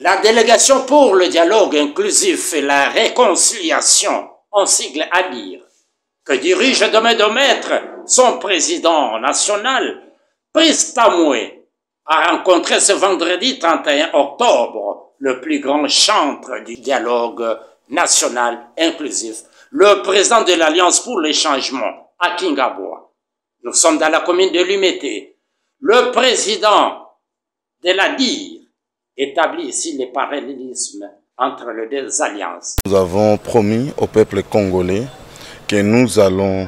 La délégation pour le dialogue inclusif et la réconciliation, en sigle ADIR, que dirige demain de maître son président national, Brice Tamoué, a rencontré ce vendredi 31 octobre le plus grand chantre du dialogue national inclusif, le président de l'Alliance pour les changements, Akin Gaboua. Nous sommes dans la commune de Lumété. Le président de l'ADIR établit ici les parallélismes entre les deux alliances. Nous avons promis au peuple congolais que nous allons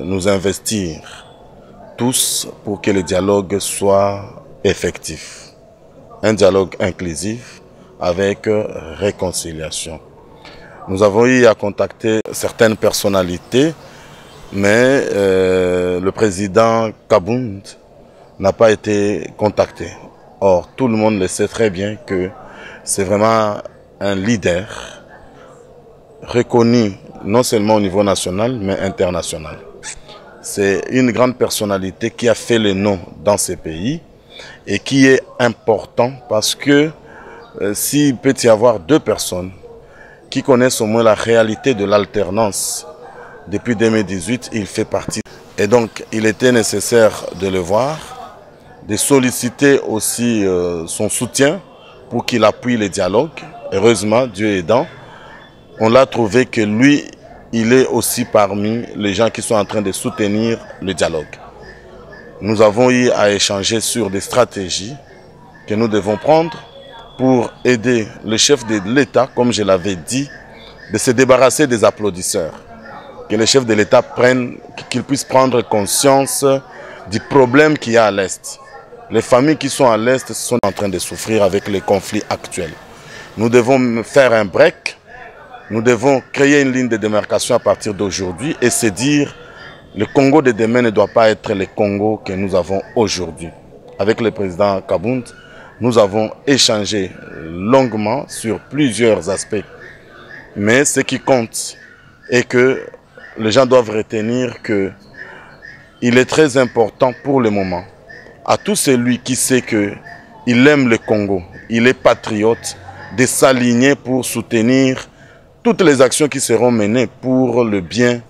nous investir tous pour que le dialogue soit effectif. Un dialogue inclusif avec réconciliation. Nous avons eu à contacter certaines personnalités, mais le président Kabound n'a pas été contacté. Or, tout le monde le sait très bien que c'est vraiment un leader reconnu non seulement au niveau national, mais international. C'est une grande personnalité qui a fait le nom dans ces pays et qui est important parce que s'il peut y avoir deux personnes qui connaissent au moins la réalité de l'alternance depuis 2018, il fait partie. Et donc, il était nécessaire de le voir, de solliciter aussi son soutien pour qu'il appuie les dialogues. Heureusement, Dieu aidant, on l'a trouvé que lui, il est aussi parmi les gens qui sont en train de soutenir le dialogue. Nous avons eu à échanger sur des stratégies que nous devons prendre pour aider le chef de l'État, comme je l'avais dit, de se débarrasser des applaudisseurs. Que le chef de l'État prenne, qu'il puisse prendre conscience du problème qu'il y a à l'Est. Les familles qui sont à l'Est sont en train de souffrir avec les conflits actuels. Nous devons faire un break. Nous devons créer une ligne de démarcation à partir d'aujourd'hui et se dire le Congo de demain ne doit pas être le Congo que nous avons aujourd'hui. Avec le président Kabound, nous avons échangé longuement sur plusieurs aspects. Mais ce qui compte est que les gens doivent retenir qu'il est très important pour le moment à tout celui qui sait qu'il aime le Congo, il est patriote, de s'aligner pour soutenir toutes les actions qui seront menées pour le bien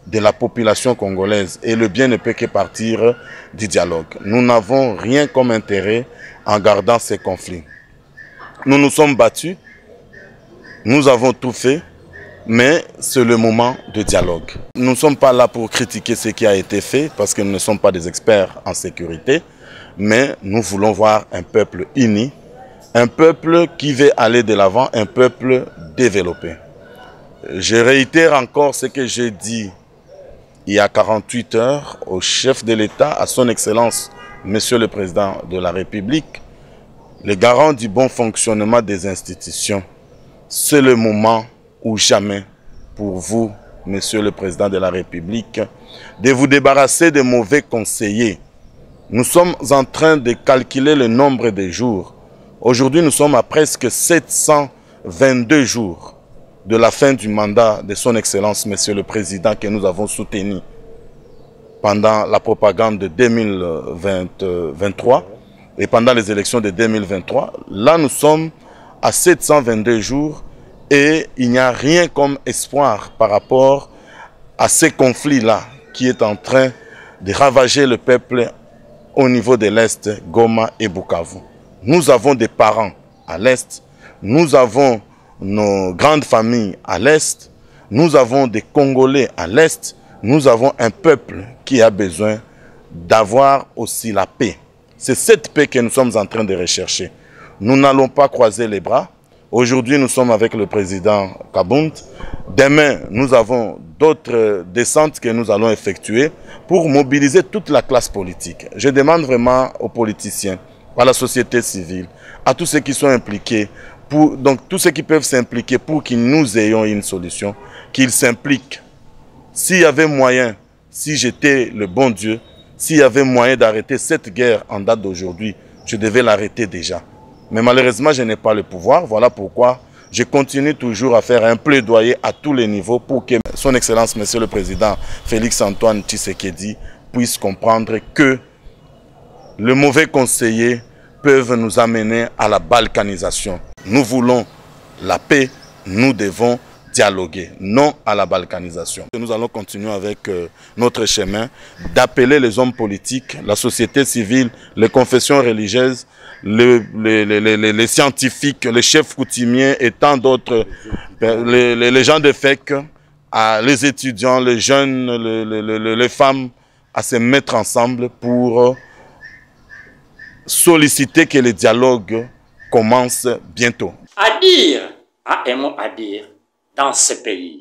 de la population congolaise. Et le bien ne peut que partir du dialogue. Nous n'avons rien comme intérêt en gardant ces conflits. Nous nous sommes battus, nous avons tout fait, mais c'est le moment de dialogue. Nous ne sommes pas là pour critiquer ce qui a été fait, parce que nous ne sommes pas des experts en sécurité, mais nous voulons voir un peuple uni, un peuple qui veut aller de l'avant, un peuple développé. Je réitère encore ce que j'ai dit il y a 48 heures au chef de l'État, à son Excellence, Monsieur le Président de la République, le garant du bon fonctionnement des institutions. C'est le moment ou jamais pour vous, Monsieur le Président de la République, de vous débarrasser des mauvais conseillers. Nous sommes en train de calculer le nombre de jours. Aujourd'hui, nous sommes à presque 722 jours de la fin du mandat de son Excellence, Monsieur le Président, que nous avons soutenu pendant la propagande de 2023 et pendant les élections de 2023. Là, nous sommes à 722 jours et il n'y a rien comme espoir par rapport à ces conflits-là qui est en train de ravager le peuple au niveau de l'Est, Goma et Bukavu. Nous avons des parents à l'Est, nous avons nos grandes familles à l'Est, nous avons des Congolais à l'Est, nous avons un peuple qui a besoin d'avoir aussi la paix. C'est cette paix que nous sommes en train de rechercher. Nous n'allons pas croiser les bras. Aujourd'hui, nous sommes avec le président Kabound. Demain, nous avons d'autres descentes que nous allons effectuer pour mobiliser toute la classe politique. Je demande vraiment aux politiciens, à la société civile, à tous ceux qui sont impliqués, donc tous ceux qui peuvent s'impliquer pour que nous ayons une solution, qu'ils s'impliquent. S'il y avait moyen, si j'étais le bon Dieu, s'il y avait moyen d'arrêter cette guerre en date d'aujourd'hui, je devais l'arrêter déjà. Mais malheureusement, je n'ai pas le pouvoir. Voilà pourquoi je continue toujours à faire un plaidoyer à tous les niveaux pour que son Excellence, Monsieur le Président Félix-Antoine Tshisekedi, puisse comprendre que le mauvais conseiller peuvent nous amener à la balkanisation. Nous voulons la paix, nous devons dialoguer, non à la balkanisation. Nous allons continuer avec notre chemin d'appeler les hommes politiques, la société civile, les confessions religieuses, les scientifiques, les chefs coutumiers et tant d'autres, les gens de FEC, les étudiants, les jeunes, les femmes, à se mettre ensemble pour solliciter que le dialogue commence bientôt. À dire, a un mot à dire dans ce pays.